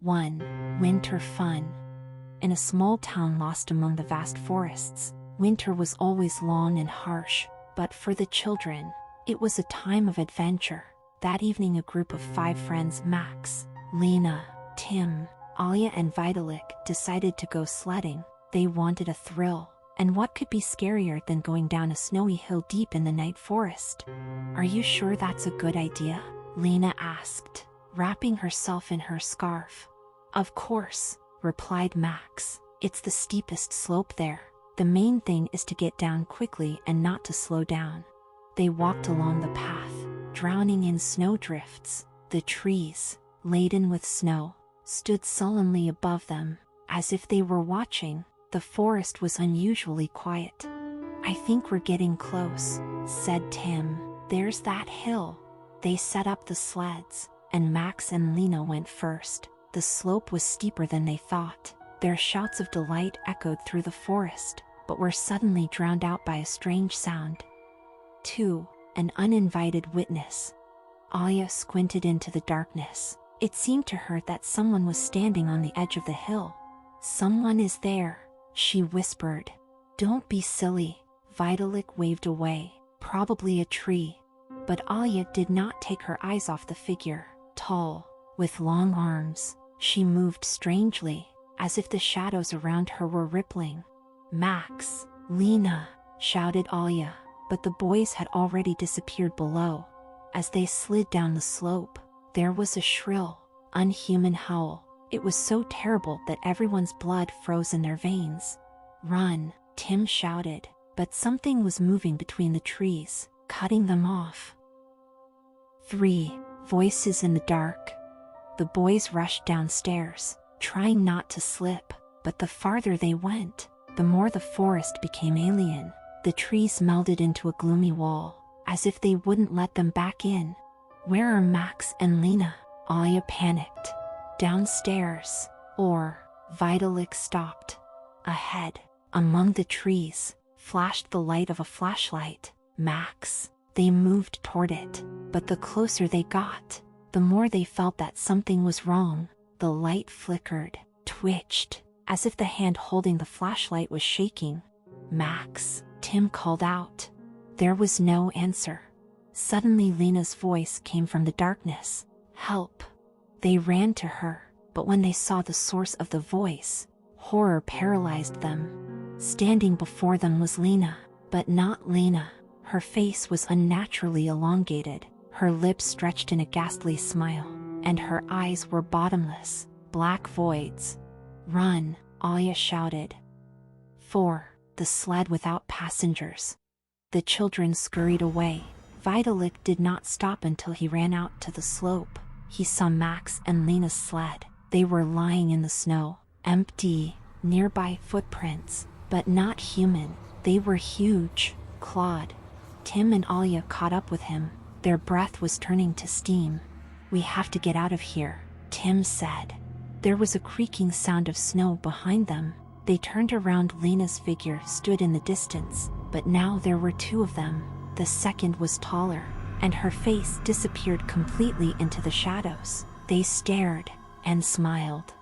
1. Winter fun. In a small town lost among the vast forests, winter was always long and harsh, but for the children, it was a time of adventure. That evening a group of 5 friends, Max, Lena, Tim, Olya and Vitalik, decided to go sledding. They wanted a thrill, and what could be scarier than going down a snowy hill deep in the night forest? "Are you sure that's a good idea?" Lena asked, wrapping herself in her scarf. "Of course," replied Max. "It's the steepest slope there. The main thing is to get down quickly and not to slow down." They walked along the path, drowning in snowdrifts. The trees, laden with snow, stood sullenly above them, as if they were watching. The forest was unusually quiet. "I think we're getting close," said Tim. "There's that hill." They set up the sleds, and Max and Lena went first. The slope was steeper than they thought. Their shouts of delight echoed through the forest, but were suddenly drowned out by a strange sound. 2. An uninvited witness. Olya squinted into the darkness. It seemed to her that someone was standing on the edge of the hill. "Someone is there," she whispered. "Don't be silly," Vitalik waved away. "Probably a tree." But Olya did not take her eyes off the figure. Tall, with long arms, she moved strangely, as if the shadows around her were rippling. "Max, Lena," shouted Olya, but the boys had already disappeared below. As they slid down the slope, there was a shrill, unhuman howl. It was so terrible that everyone's blood froze in their veins. "Run," Tim shouted, but something was moving between the trees, cutting them off. 3. Voices in the dark. The boys rushed downstairs, trying not to slip, but the farther they went, the more the forest became alien. The trees melded into a gloomy wall, as if they wouldn't let them back in. "Where are Max and Lena?" Olya panicked. "Downstairs." Vitalik stopped. Ahead, among the trees, flashed the light of a flashlight. "Max." They moved toward it, but the closer they got, the more they felt that something was wrong. The light flickered, twitched, as if the hand holding the flashlight was shaking. "Max," Tim called out. There was no answer. Suddenly Lena's voice came from the darkness. "Help." They ran to her, but when they saw the source of the voice, horror paralyzed them. Standing before them was Lena, but not Lena. Her face was unnaturally elongated, her lips stretched in a ghastly smile, and her eyes were bottomless, black voids. "Run," Olya shouted. 4. The sled without passengers. The children scurried away. Vitalik did not stop until he ran out to the slope. He saw Max and Lena's sled. They were lying in the snow, empty, nearby footprints, but not human. They were huge, clawed. Tim and Olya caught up with him. Their breath was turning to steam. "We have to get out of here," Tim said. There was a creaking sound of snow behind them. They turned around. Lena's figure stood in the distance, but now there were 2 of them. The second was taller, and her face disappeared completely into the shadows. They stared and smiled.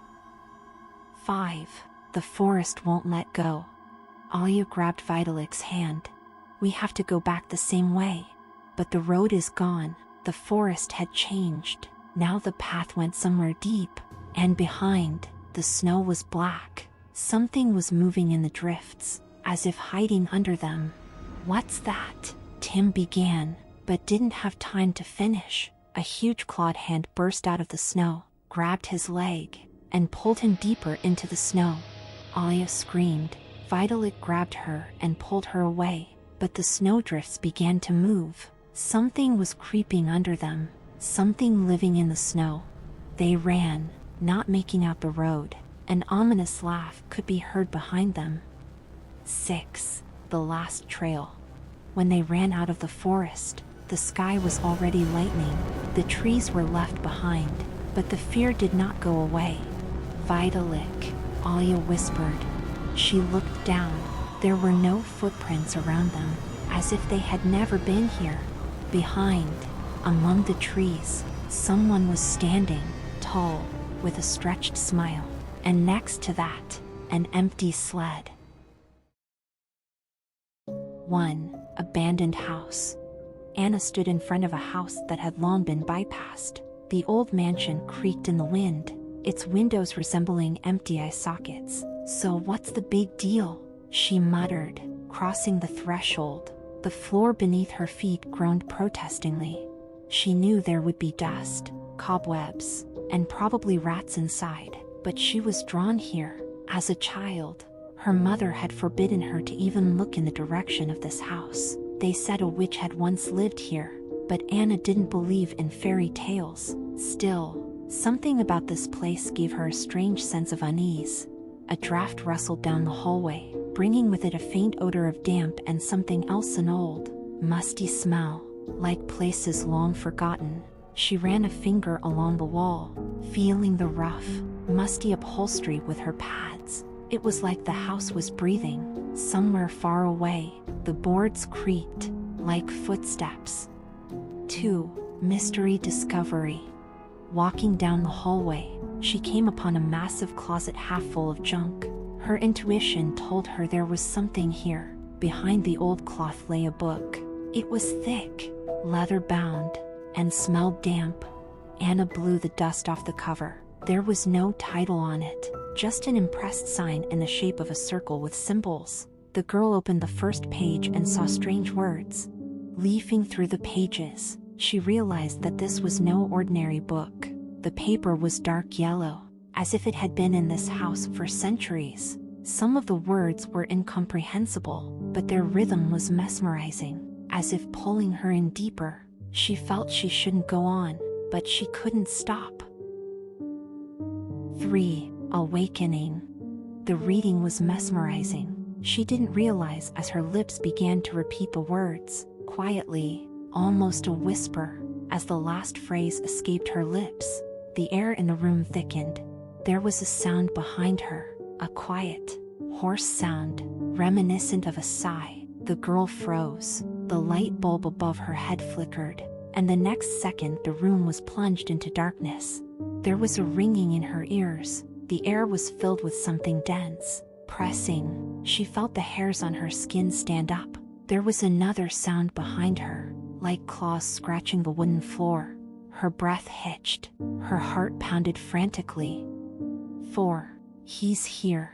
5. The forest won't let go. Olya grabbed Vitalik's hand. "We have to go back the same way." But the road is gone. The forest had changed. Now the path went somewhere deep, and behind, the snow was black. Something was moving in the drifts, as if hiding under them. "What's that?" Tim began, but didn't have time to finish. A huge clawed hand burst out of the snow, grabbed his leg, and pulled him deeper into the snow. Olya screamed. Vitalik grabbed her and pulled her away. But the snowdrifts began to move. Something was creeping under them, something living in the snow. They ran, not making out the road. An ominous laugh could be heard behind them. 6. The last trail. When they ran out of the forest, the sky was already lightening. The trees were left behind, but the fear did not go away. "Vitalik," Olya whispered. She looked down. There were no footprints around them, as if they had never been here. Behind, among the trees, someone was standing, tall, with a stretched smile. And next to that, an empty sled. 1. Abandoned house. Anna stood in front of a house that had long been bypassed. The old mansion creaked in the wind, its windows resembling empty eye sockets. "So what's the big deal?" she muttered, crossing the threshold. The floor beneath her feet groaned protestingly. She knew there would be dust, cobwebs, and probably rats inside, but she was drawn here. As a child, her mother had forbidden her to even look in the direction of this house. They said a witch had once lived here, but Anna didn't believe in fairy tales. Still, something about this place gave her a strange sense of unease. A draft rustled down the hallway, bringing with it a faint odor of damp and something else, an old, musty smell, like places long forgotten. She ran a finger along the wall, feeling the rough, musty upholstery with her pads. It was like the house was breathing. Somewhere far away, the boards creaked, like footsteps. 2. Mystery discovery. Walking down the hallway, she came upon a massive closet half full of junk. Her intuition told her there was something here. Behind the old cloth lay a book. It was thick, leather-bound, and smelled damp. Anna blew the dust off the cover. There was no title on it, just an impressed sign in the shape of a circle with symbols. The girl opened the first page and saw strange words. Leafing through the pages, she realized that this was no ordinary book. The paper was dark yellow, as if it had been in this house for centuries. Some of the words were incomprehensible, but their rhythm was mesmerizing, as if pulling her in deeper. She felt she shouldn't go on, but she couldn't stop. 3. Awakening. The reading was mesmerizing. She didn't realize as her lips began to repeat the words, quietly, almost a whisper. As the last phrase escaped her lips, the air in the room thickened. There was a sound behind her, a quiet, hoarse sound, reminiscent of a sigh. The girl froze. The light bulb above her head flickered, and the next second the room was plunged into darkness. There was a ringing in her ears. The air was filled with something dense, pressing. She felt the hairs on her skin stand up. There was another sound behind her, like claws scratching the wooden floor. Her breath hitched. Her heart pounded frantically. 4. He's here.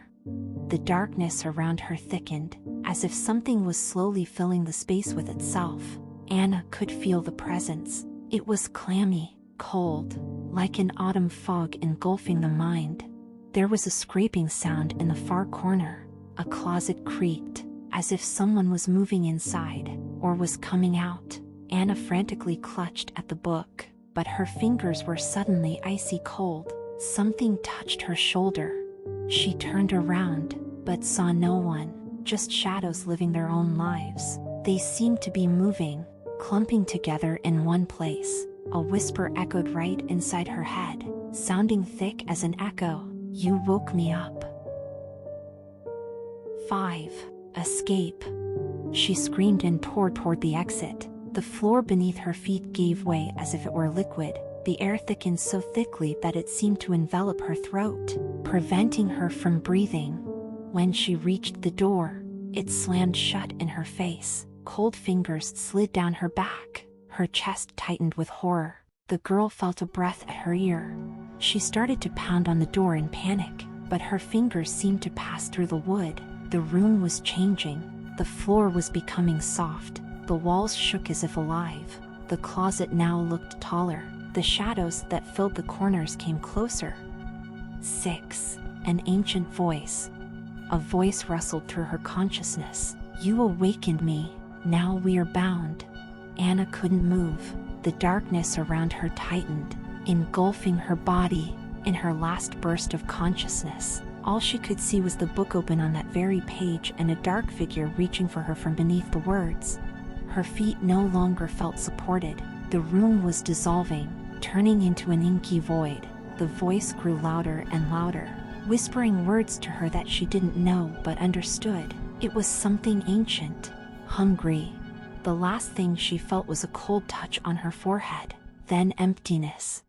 The darkness around her thickened, as if something was slowly filling the space with itself. Anna could feel the presence. It was clammy, cold, like an autumn fog engulfing the mind. There was a scraping sound in the far corner. A closet creaked, as if someone was moving inside, or was coming out. Anna frantically clutched at the book, but her fingers were suddenly icy cold. Something touched her shoulder. She turned around, but saw no one, just shadows living their own lives. They seemed to be moving, clumping together in one place. A whisper echoed right inside her head, sounding thick as an echo. "You woke me up." 5. Escape. She screamed and tore toward the exit. The floor beneath her feet gave way as if it were liquid. The air thickened so thickly that it seemed to envelop her throat, preventing her from breathing. When she reached the door, it slammed shut in her face. Cold fingers slid down her back. Her chest tightened with horror. The girl felt a breath at her ear. She started to pound on the door in panic, but her fingers seemed to pass through the wood. The room was changing. The floor was becoming soft. The walls shook as if alive. The closet now looked taller. The shadows that filled the corners came closer. 6. An ancient voice. A voice rustled through her consciousness. "You awakened me. Now we are bound." Anna couldn't move. The darkness around her tightened, engulfing her body. In her last burst of consciousness, all she could see was the book open on that very page and a dark figure reaching for her from beneath the words. Her feet no longer felt supported. The room was dissolving, turning into an inky void. The voice grew louder and louder, whispering words to her that she didn't know but understood. It was something ancient, hungry. The last thing she felt was a cold touch on her forehead, then emptiness.